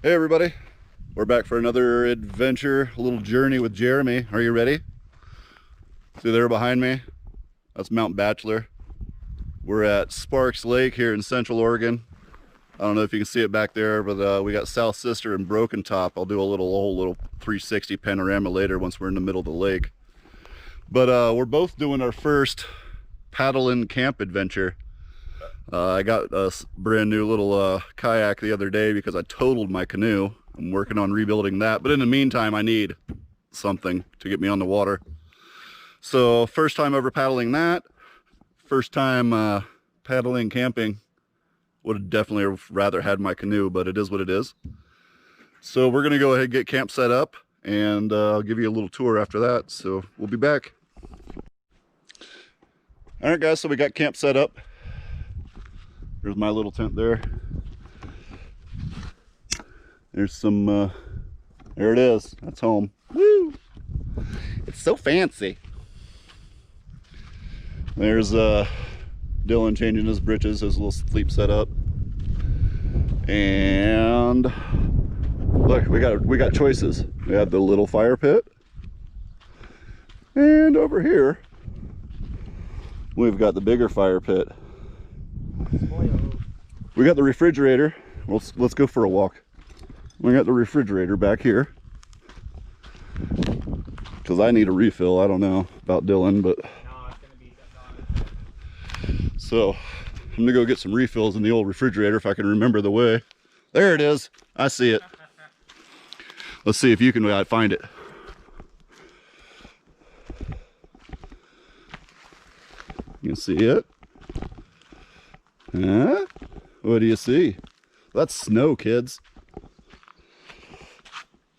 Hey everybody, we're back for another adventure, a little journey with Jeremy. Are you ready? See there behind me? That's Mount Bachelor. We're at Sparks Lake here in Central Oregon. I don't know if you can see it back there, but we got South Sister and Broken Top. I'll do a whole little 360 panorama later once we're in the middle of the lake. But we're both doing our first paddle-in camp adventure. I got a brand new little kayak the other day because I totaled my canoe. I'm working on rebuilding that, but in the meantime I need something to get me on the water. So first time ever paddling that, first time paddling camping. Would have definitely rather had my canoe, but it is what it is. So we're gonna go ahead and get camp set up, and I'll give you a little tour after that. So we'll be back. All right guys, so we got camp set up. There's my little tent there. There's some, there it is. That's home. Woo! It's so fancy. There's Dillon changing his britches, his little sleep setup. And look, we got choices. We have the little fire pit. And over here, we've got the bigger fire pit. We got the refrigerator. Let's go for a walk. We got the refrigerator back here because I need a refill. I don't know about Dillon, but so I'm gonna go get some refills in the old refrigerator if I can remember the way. There it is. I see it. Let's see if you can find it. You can see it? Huh? What do you see? That's snow, kids.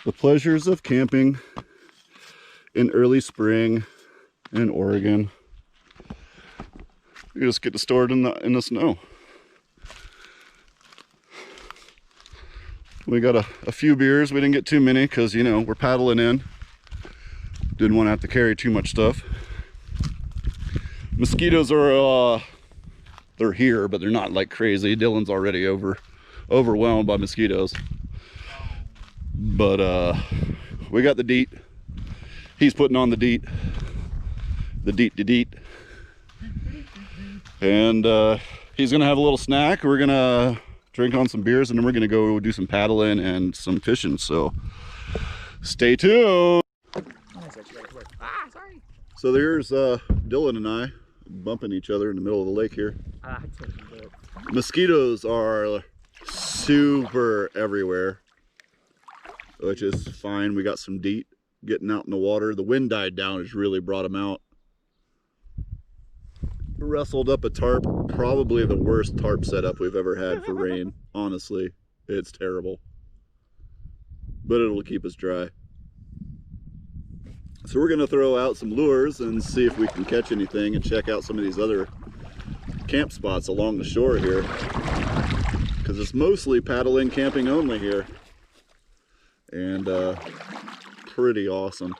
The pleasures of camping in early spring in Oregon. You just get to store it in the snow. We got a few beers. We didn't get too many because, you know, we're paddling in. Didn't want to have to carry too much stuff. Mosquitoes are they're here, but they're not like crazy. Dillon's already overwhelmed by mosquitoes. But we got the DEET. He's putting on the DEET. The DEET. And he's gonna have a little snack. We're gonna drink on some beers, and then we're gonna go do some paddling and some fishing. So stay tuned. So there's Dillon and I bumping each other in the middle of the lake here. Mosquitoes are super everywhere, which is fine. We got some DEET getting out in the water. The wind died down, it's really brought them out. Wrestled up a tarp, probably the worst tarp setup we've ever had for rain. Honestly, it's terrible, but it'll keep us dry. So we're gonna throw out some lures and see if we can catch anything and check out some of these other camp spots along the shore here, because it's mostly paddling camping only here, and pretty awesome.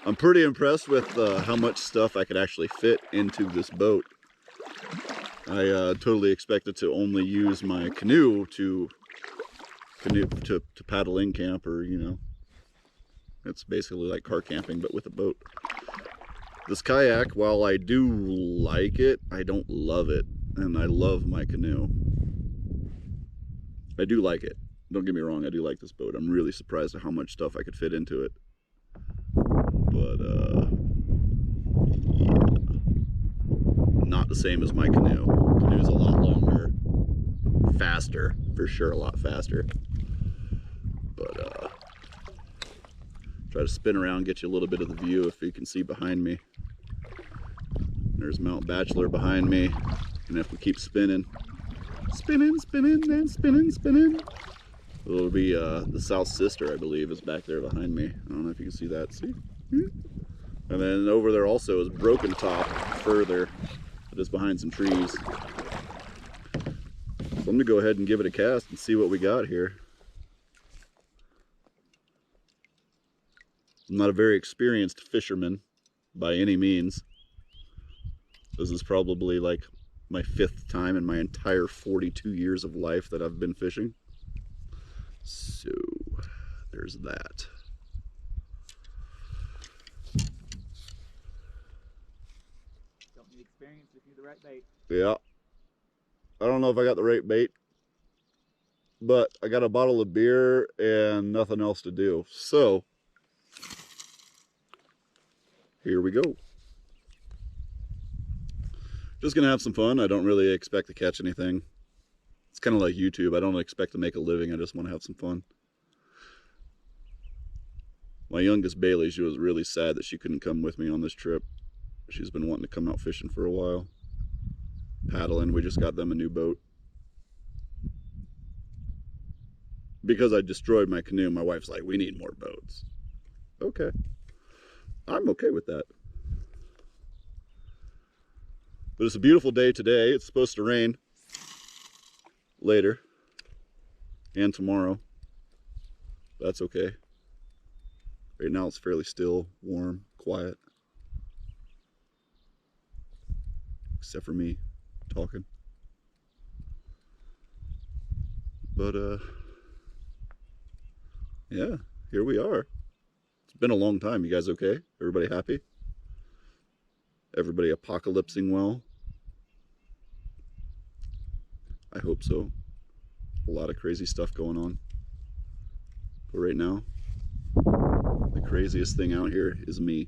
I'm pretty impressed with how much stuff I could actually fit into this boat. I totally expected to only use my canoe to paddle in camp, or you know, it's basically like car camping but with a boat. This kayak, while I do like it, I don't love it, and I love my canoe. I do like it. Don't get me wrong, I do like this boat. I'm really surprised at how much stuff I could fit into it. But yeah, not the same as my canoe. Canoe's a lot longer, faster, for sure, a lot faster. But try to spin around, get you a little bit of the view if you can see behind me. There's Mount Bachelor behind me, and if we keep spinning, and spinning, it'll be the South Sister, I believe, is back there behind me. I don't know if you can see that. See? And then over there also is Broken Top further. It is behind some trees. So I'm gonna go ahead and give it a cast and see what we got here. I'm not a very experienced fisherman by any means. This is probably like my 5th time in my entire 42 years of life that I've been fishing. So there's that. Don't need experience, just need the right bait. Yeah. I don't know if I got the right bait, but I got a bottle of beer and nothing else to do. So here we go. Just gonna have some fun. I don't really expect to catch anything. It's kind of like YouTube. I don't expect to make a living. I just want to have some fun. My youngest Bailey, she was really sad that she couldn't come with me on this trip. She's been wanting to come out fishing for a while. Paddling. We just got them a new boat. Because I destroyed my canoe, my wife's like, we need more boats. Okay. I'm okay with that. But it's a beautiful day today. It's supposed to rain later and tomorrow. That's okay. Right now it's fairly still, warm, quiet. Except for me talking. But yeah, here we are. It's been a long time. You guys okay? Everybody happy? Everybody apocalypsing well? I hope so. A lot of crazy stuff going on. But right now, the craziest thing out here is me.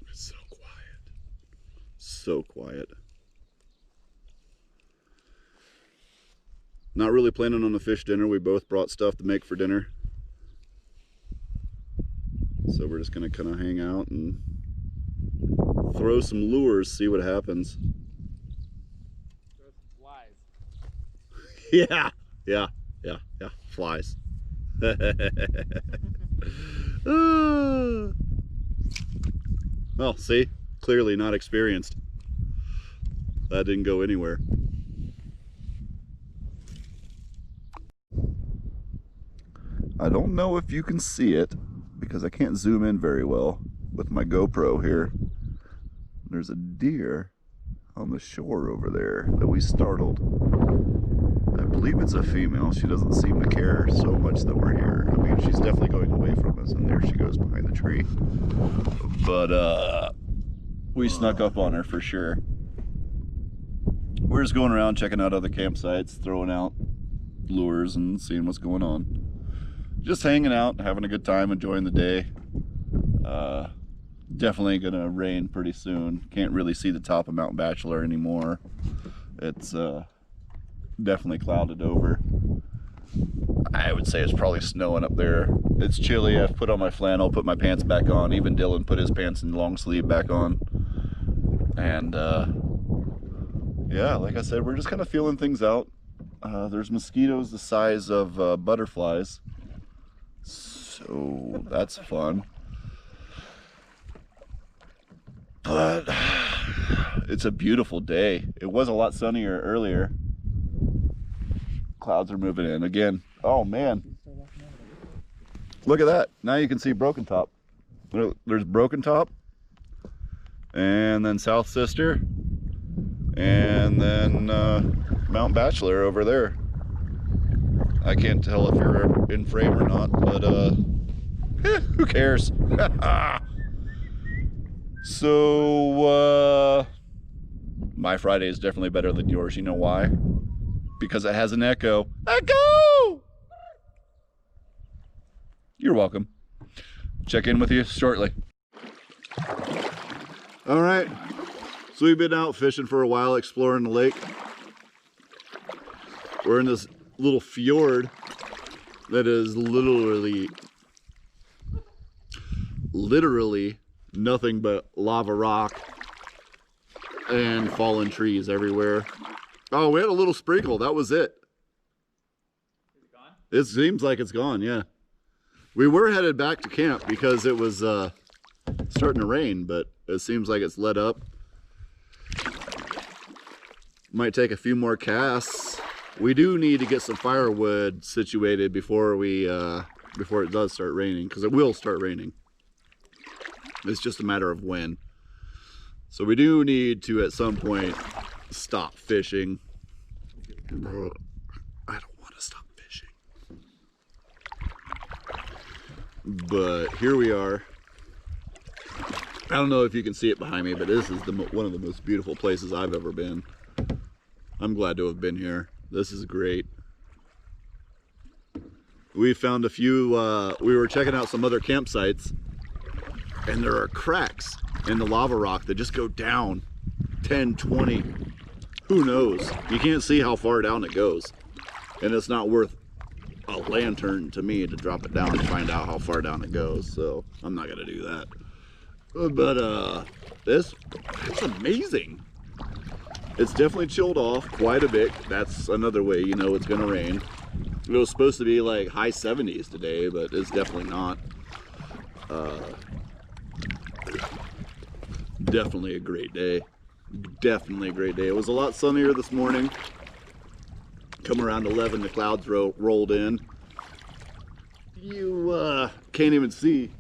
It's so quiet. So quiet. Not really planning on a fish dinner. We both brought stuff to make for dinner. So we're just gonna kind of hang out and throw some lures, see what happens. Throw some flies. Yeah, flies. Well, see, clearly not experienced. That didn't go anywhere. I don't know if you can see it because I can't zoom in very well with my GoPro here. There's a deer on the shore over there that we startled. I believe it's a female. She doesn't seem to care so much that we're here. I mean, she's definitely going away from us, and there she goes behind the tree. But we snuck up on her for sure. We're just going around checking out other campsites, throwing out lures and seeing what's going on. Just hanging out, having a good time, enjoying the day. Definitely gonna rain pretty soon. Can't really see the top of Mount Bachelor anymore. It's definitely clouded over. I would say it's probably snowing up there. It's chilly. I've put on my flannel, put my pants back on. Even Dillon put his pants and long sleeve back on. And yeah, like I said, we're just kind of feeling things out. There's mosquitoes the size of butterflies. So that's fun. But it's a beautiful day. It was a lot sunnier earlier. Clouds are moving in again. Oh man. Look at that. Now you can see Broken Top. There's Broken Top. And then South Sister. And then Mount Bachelor over there. I can't tell if you're in frame or not, but who cares? So my Friday is definitely better than yours. You know why? Because it has an echo. Echo! You're welcome. Check in with you shortly. All right, so we've been out fishing for a while, exploring the lake. We're in this little fjord that is literally nothing but lava rock and fallen trees everywhere. Oh, we had a little sprinkle. That was it. Is it gone? It seems like it's gone, yeah. We were headed back to camp because it was starting to rain, but it seems like it's let up. Might take a few more casts. We do need to get some firewood situated before it does start raining, because it will start raining. It's just a matter of when. So we do need to at some point stop fishing. I don't want to stop fishing. But here we are. I don't know if you can see it behind me, but this is one of the most beautiful places I've ever been. I'm glad to have been here. This is great. We found a few, we were checking out some other campsites, and there are cracks in the lava rock that just go down 10, 20, who knows? You can't see how far down it goes. And it's not worth a lantern to me to drop it down and find out how far down it goes. So I'm not gonna do that. But it's amazing. It's definitely chilled off quite a bit. That's another way you know it's gonna rain. It was supposed to be like high 70s today, but it's definitely not. Definitely a great day. Definitely a great day. It was a lot sunnier this morning. Come around 11, the clouds rolled in. You can't even see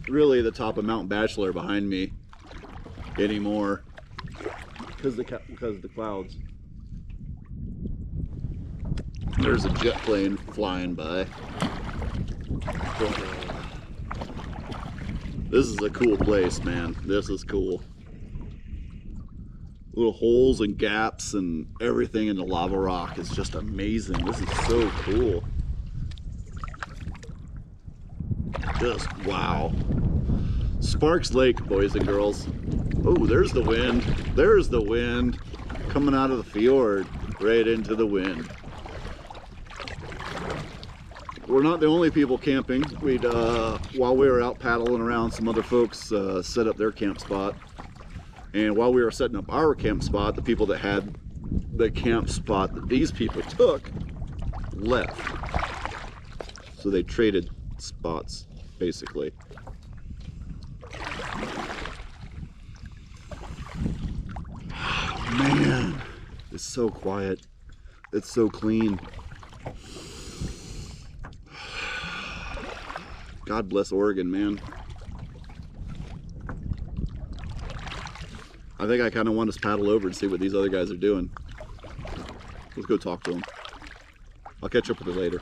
really the top of Mount Bachelor behind me anymore because of the clouds. There's a jet plane flying by. This is a cool place, man. This is cool. Little holes and gaps and everything in the lava rock is just amazing. This is so cool. Just wow. Sparks Lake, boys and girls. Oh, there's the wind. There's the wind coming out of the fjord right into the wind. We're not the only people camping. While we were out paddling around, some other folks set up their camp spot. And while we were setting up our camp spot, the people that had the camp spot that these people took left. So they traded spots, basically. Man, it's so quiet. It's so clean. God bless Oregon, man. I think I kind of want to paddle over and see what these other guys are doing. Let's go talk to them. I'll catch up with you later.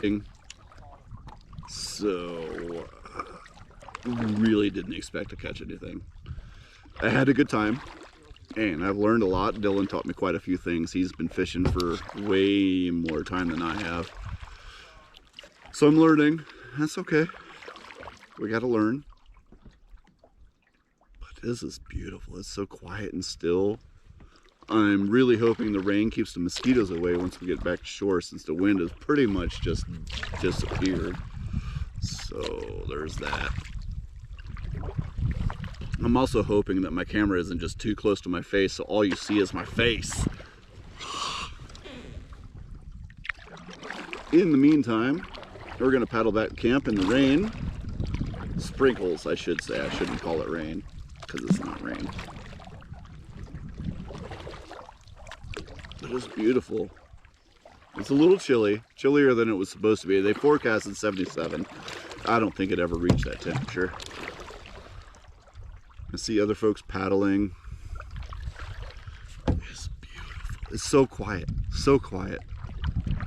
So, really didn't expect to catch anything. I had a good time, and I've learned a lot. Dillon taught me quite a few things. He's been fishing for way more time than I have. So I'm learning. That's okay. We got to learn. But this is beautiful. It's so quiet and still. I'm really hoping the rain keeps the mosquitoes away once we get back to shore, since the wind has pretty much just disappeared. So there's that. I'm also hoping that my camera isn't just too close to my face, so all you see is my face. In the meantime, we're gonna paddle back to camp in the rain. Sprinkles, I should say. I shouldn't call it rain, because it's not rain. But it's beautiful. It's a little chilly, chillier than it was supposed to be. They forecasted 77. I don't think it ever reached that temperature. I see other folks paddling. It's beautiful. It's so quiet, so quiet.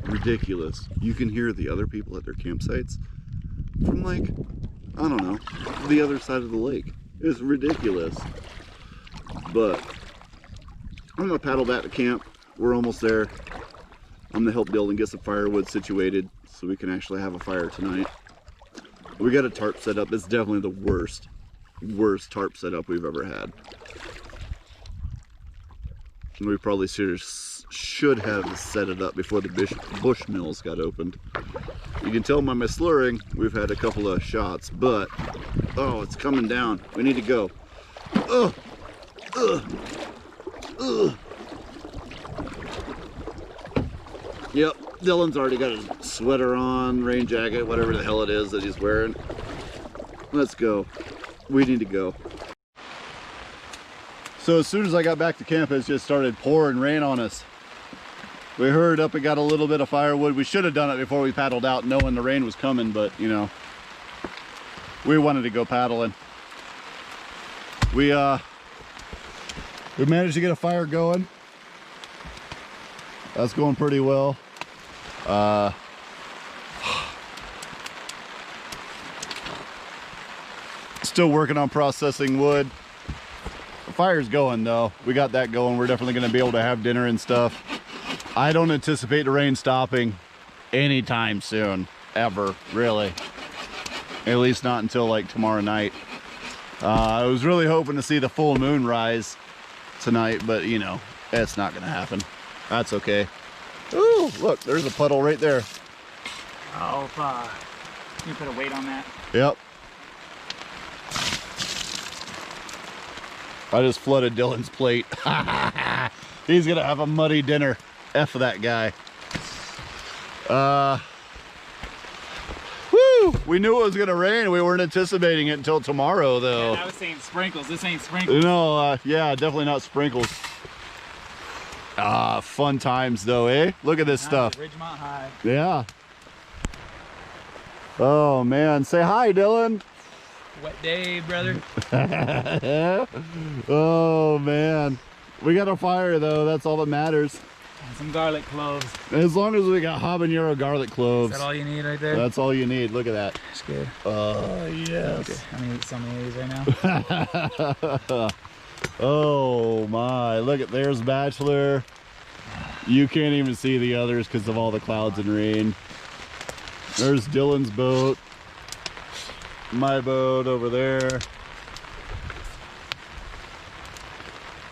Ridiculous. You can hear the other people at their campsites from, like, I don't know, the other side of the lake. It's ridiculous. But I'm gonna paddle back to camp. We're almost there. I'm gonna help Dillon get some firewood situated so we can actually have a fire tonight. We got a tarp set up. It's definitely the worst tarp setup we've ever had. We probably should have set it up before the bush mills got opened. You can tell by my slurring, we've had a couple of shots, but oh, it's coming down. We need to go. Ugh. Ugh. Ugh. Yep, Dillon's already got his sweater on, rain jacket, whatever the hell it is that he's wearing. Let's go. We need to go. So as soon as I got back to camp, it just started pouring rain on us. We hurried up and got a little bit of firewood. We should have done it before we paddled out, knowing the rain was coming, but you know, we wanted to go paddling. We We managed to get a fire going. That's going pretty well. Still working on processing wood. The fire's going though. We got that going. We're definitely going to be able to have dinner and stuff. I don't anticipate the rain stopping anytime soon, ever, really. At least not until like tomorrow night. I was really hoping to see the full moon rise tonight, but you know, it's not going to happen. That's okay. Ooh, look, there's a puddle right there. Oh, fuck. You put a weight on that? Yep. I just flooded Dillon's plate. He's gonna have a muddy dinner. F that guy. Woo! We knew it was gonna rain. We weren't anticipating it until tomorrow, though. Yeah, I was saying sprinkles. This ain't sprinkles. No, yeah, definitely not sprinkles. Fun times though, eh? Look at this stuff. Ridgemont High. Yeah. Oh man, say hi, Dillon. Wet day, brother. Oh man, we got a fire though. That's all that matters. And some garlic cloves. As long as we got habanero garlic cloves. Is that all you need right there? That's all you need. Look at that. That's good. Oh yes. Okay. I'm gonna eat some of these right now. Oh my, look at, there's Bachelor. You can't even see the others because of all the clouds and rain. There's Dillon's boat. My boat over there.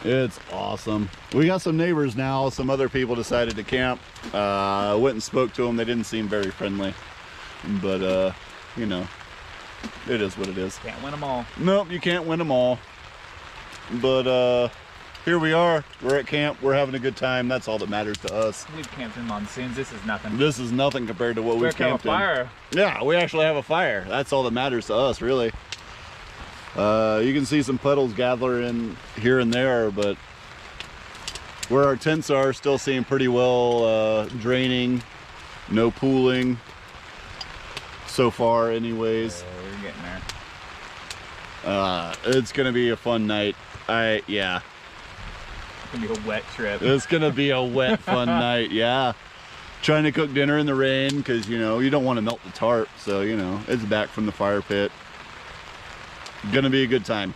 It's awesome. We got some neighbors now. Some other people decided to camp. I went and spoke to them. They didn't seem very friendly, but you know, it is what it is. Can't win them all. Nope, you can't win them all. But here we are. We're at camp. We're having a good time. That's all that matters to us. We've camped in monsoons. This is nothing. This is nothing compared to what we've camped in. Fire. Yeah, we actually have a fire. That's all that matters to us, really. You can see some puddles gathering here and there, but where our tents are still seem pretty well draining. No pooling so far anyways. We're getting there. It's gonna be a fun night. Yeah. It's gonna be a wet trip. It's gonna be a wet, fun night, yeah. Trying to cook dinner in the rain because, you know, you don't want to melt the tarp, so, you know, it's back from the fire pit. Gonna be a good time.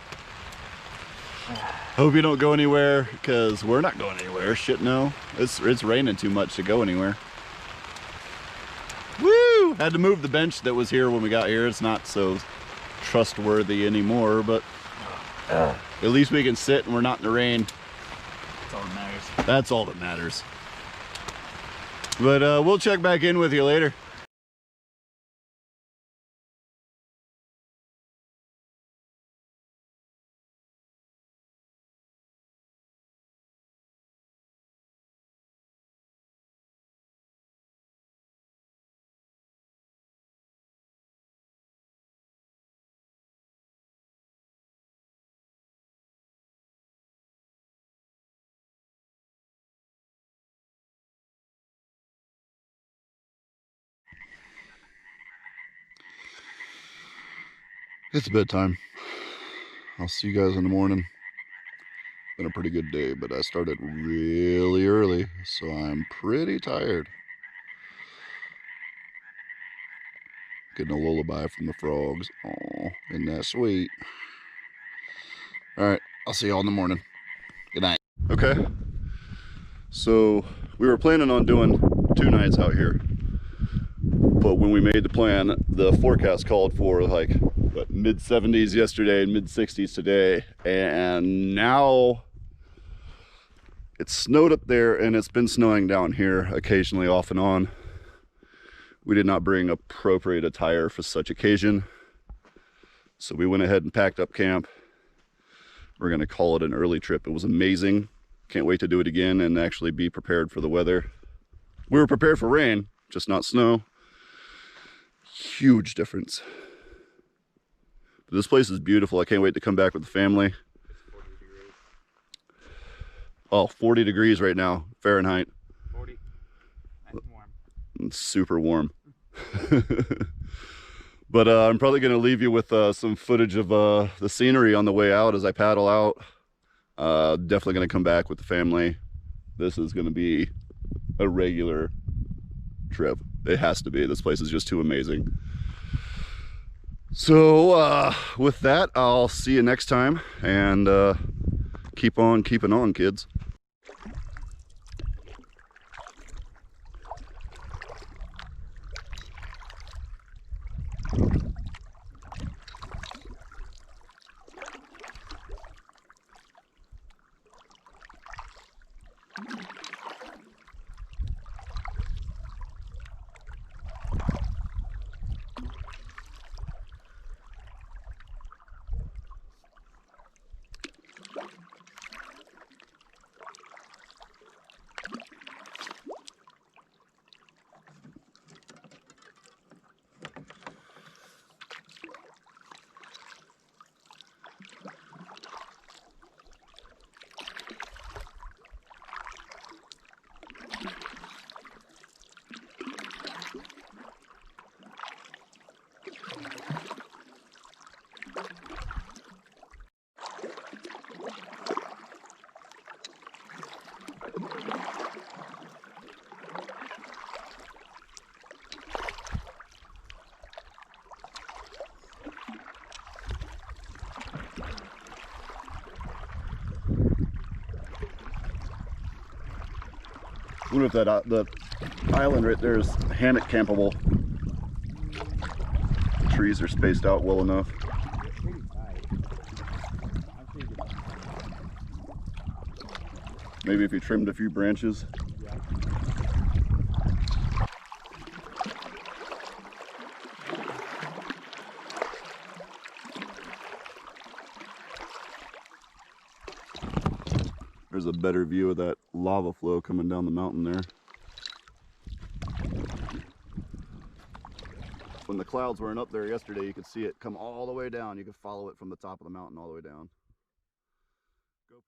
Hope you don't go anywhere because we're not going anywhere. Shit, no. It's raining too much to go anywhere. Woo! Had to move the bench that was here when we got here. It's not so trustworthy anymore, but at least we can sit and we're not in the rain. That's all that matters. That's all that matters. But we'll check back in with you later. It's bedtime. I'll see you guys in the morning. Been a pretty good day, but I started really early, so I'm pretty tired. Getting a lullaby from the frogs. Aw, isn't that sweet? All right, I'll see y'all in the morning. Good night. Okay, so we were planning on doing 2 nights out here, but when we made the plan, the forecast called for like what, mid-70s yesterday and mid-60s today, and now it snowed up there and it's been snowing down here occasionally off and on. We did not bring appropriate attire for such occasion, so we went ahead and packed up camp. We're gonna call it an early trip. It was amazing. Can't wait to do it again and actually be prepared for the weather. We were prepared for rain, just not snow. Huge difference. But this place is beautiful. I can't wait to come back with the family. 40 degrees right now, Fahrenheit. 40. That's warm. It's super warm. But I'm probably going to leave you with some footage of the scenery on the way out as I paddle out. Definitely going to come back with the family. This is going to be a regular trip. It has to be. This place is just too amazing. So with that, I'll see you next time, and keep on keeping on, kids. I wonder if that the island right there is hammock campable. The trees are spaced out well enough. Pretty tight. I'm sure you could. Maybe if you trimmed a few branches. Yeah. There's a better view of that lava flow coming down the mountain there. When the clouds weren't up there yesterday, you could see it come all the way down. You could follow it from the top of the mountain all the way down.